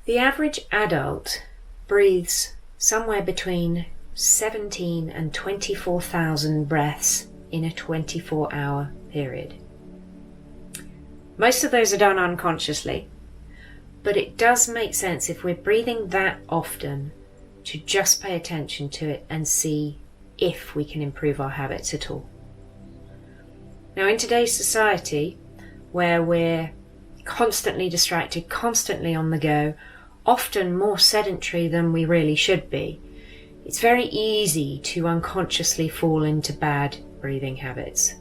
The average adult breathes somewhere between 17 and 24,000 breaths in a 24-hour period. Most of those are done unconsciously, but it does make sense if we're breathing that often to just pay attention to it and see if we can improve our habits at all. Now, in today's society, where we're constantly distracted, constantly on the go, often more sedentary than we really should be, it's very easy to unconsciously fall into bad breathing habits.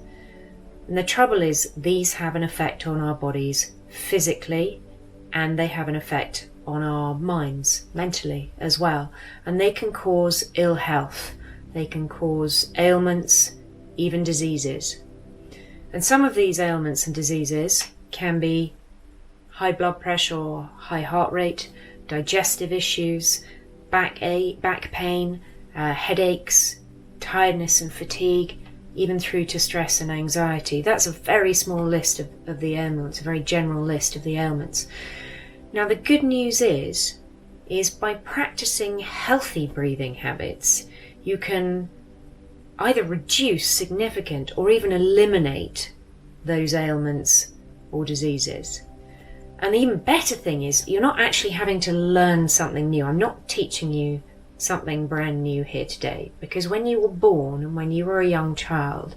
And the trouble is, these have an effect on our bodies physically, and they have an effect on our minds mentally as well. And they can cause ill health. They can cause ailments, even diseases. And some of these ailments and diseases can be high blood pressure or high heart rate, digestive issues, back pain, headaches, tiredness and fatigue, even through to stress and anxiety. That's a very small list of the ailments, a very general list of the ailments. Now, the good news is by practicing healthy breathing habits, you can either reduce significant or even eliminate those ailments or diseases. And the even better thing is, you're not actually having to learn something new. I'm not teaching you something brand new here today, because when you were born and when you were a young child,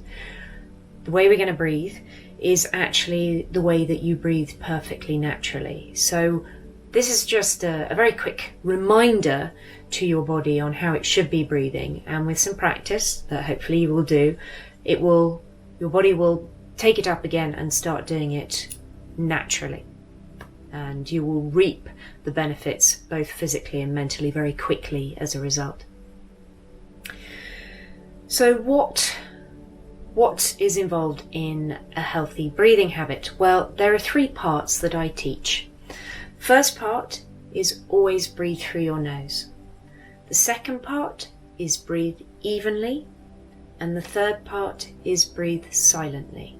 the way we're going to breathe is actually the way that you breathe perfectly naturally. So this is just a very quick reminder to your body on how it should be breathing, and with some practice that hopefully you will do, your body will take it up again and start doing it naturally, and you will reap the benefits both physically and mentally very quickly as a result. So what is involved in a healthy breathing habit? Well, there are 3 parts that I teach. First part is always breathe through your nose. The second part is breathe evenly, and the third part is breathe silently.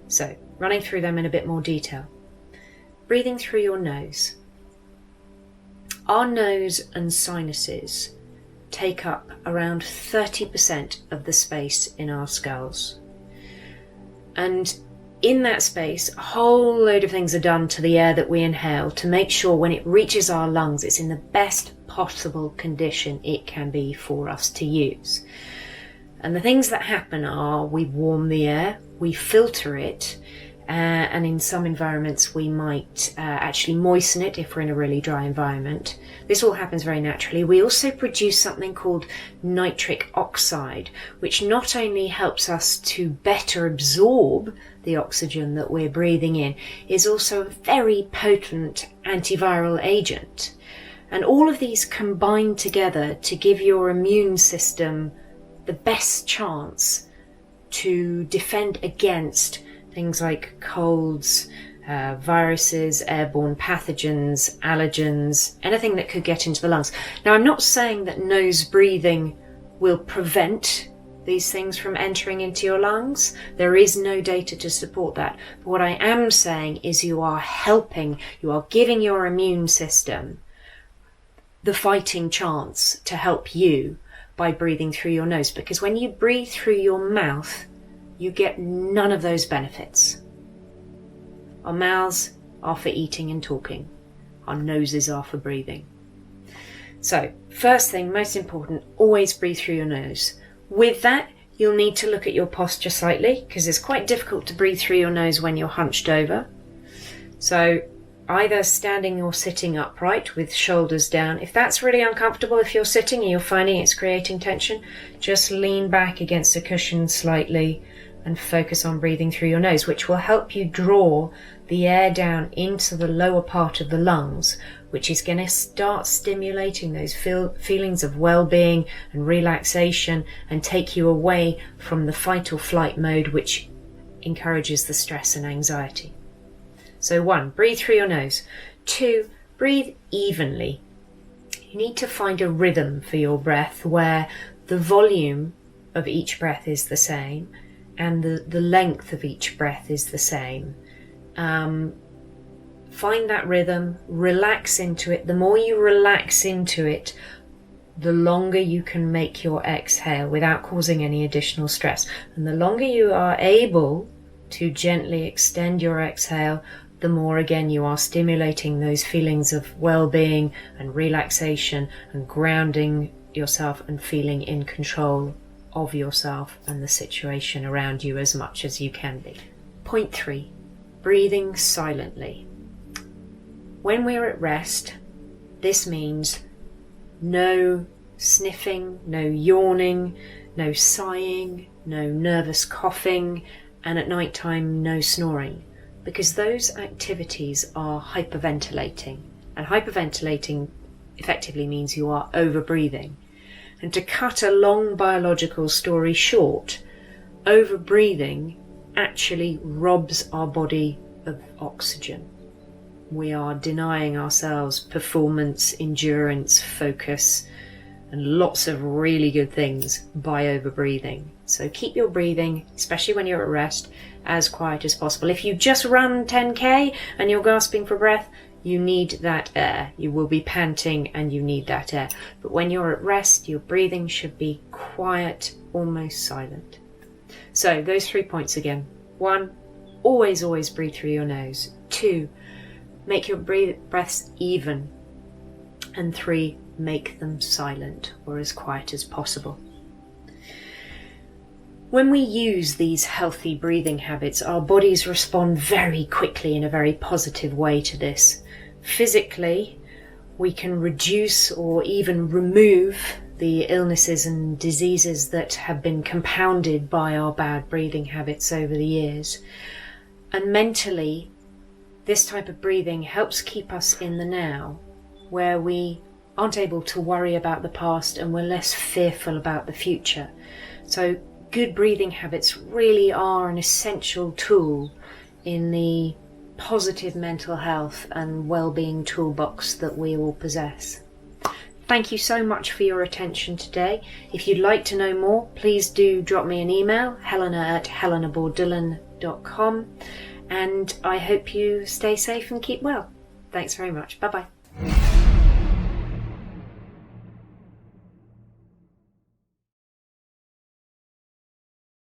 So, running through them in a bit more detail. Breathing through your nose. Our nose and sinuses take up around 30% of the space in our skulls. And in that space, a whole load of things are done to the air that we inhale to make sure when it reaches our lungs, it's in the best possible condition it can be for us to use. And the things that happen are we warm the air, we filter it, and in some environments we might actually moisten it if we're in a really dry environment. This all happens very naturally. We also produce something called nitric oxide, which not only helps us to better absorb the oxygen that we're breathing in, is also a very potent antiviral agent. And all of these combine together to give your immune system the best chance to defend against things like colds, viruses, airborne pathogens, allergens, anything that could get into the lungs. Now, I'm not saying that nose breathing will prevent these things from entering into your lungs. There is no data to support that. But what I am saying is you are giving your immune system the fighting chance to help you by breathing through your nose. Because when you breathe through your mouth, you get none of those benefits. Our mouths are for eating and talking. Our noses are for breathing. So, first thing, most important, always breathe through your nose. With that, you'll need to look at your posture slightly, because it's quite difficult to breathe through your nose when you're hunched over. So, either standing or sitting upright with shoulders down. If that's really uncomfortable, if you're sitting and you're finding it's creating tension, just lean back against a cushion slightly and focus on breathing through your nose, which will help you draw the air down into the lower part of the lungs, which is going to start stimulating those feelings of well-being and relaxation and take you away from the fight or flight mode, which encourages the stress and anxiety. So 1, breathe through your nose. 2, breathe evenly. You need to find a rhythm for your breath where the volume of each breath is the same and the length of each breath is the same. Find that rhythm, relax into it. The more you relax into it, the longer you can make your exhale without causing any additional stress. And the longer you are able to gently extend your exhale, the more again you are stimulating those feelings of well-being and relaxation and grounding yourself and feeling in control of yourself and the situation around you as much as you can be. Point 3, breathing silently. When we're at rest, this means no sniffing, no yawning, no sighing, no nervous coughing, and at night time no snoring, because those activities are hyperventilating, and hyperventilating effectively means you are over-breathing. And to cut a long biological story short, over-breathing actually robs our body of oxygen. We are denying ourselves performance, endurance, focus, and lots of really good things by over-breathing. So keep your breathing, especially when you're at rest, as quiet as possible. If you just run 10k and you're gasping for breath, you need that air. You will be panting and you need that air. But when you're at rest, your breathing should be quiet, almost silent. So those 3 points again. 1, always breathe through your nose. 2, make your breaths even. And 3, make them silent or as quiet as possible. When we use these healthy breathing habits, our bodies respond very quickly in a very positive way to this. Physically, we can reduce or even remove the illnesses and diseases that have been compounded by our bad breathing habits over the years. And mentally, this type of breathing helps keep us in the now, where we aren't able to worry about the past and we're less fearful about the future. So good breathing habits really are an essential tool in the positive mental health and well-being toolbox that we all possess. Thank you so much for your attention today. If you'd like to know more, please do drop me an email, helena@helenabordelon.com, and I hope you stay safe and keep well. Thanks very much. Bye-bye.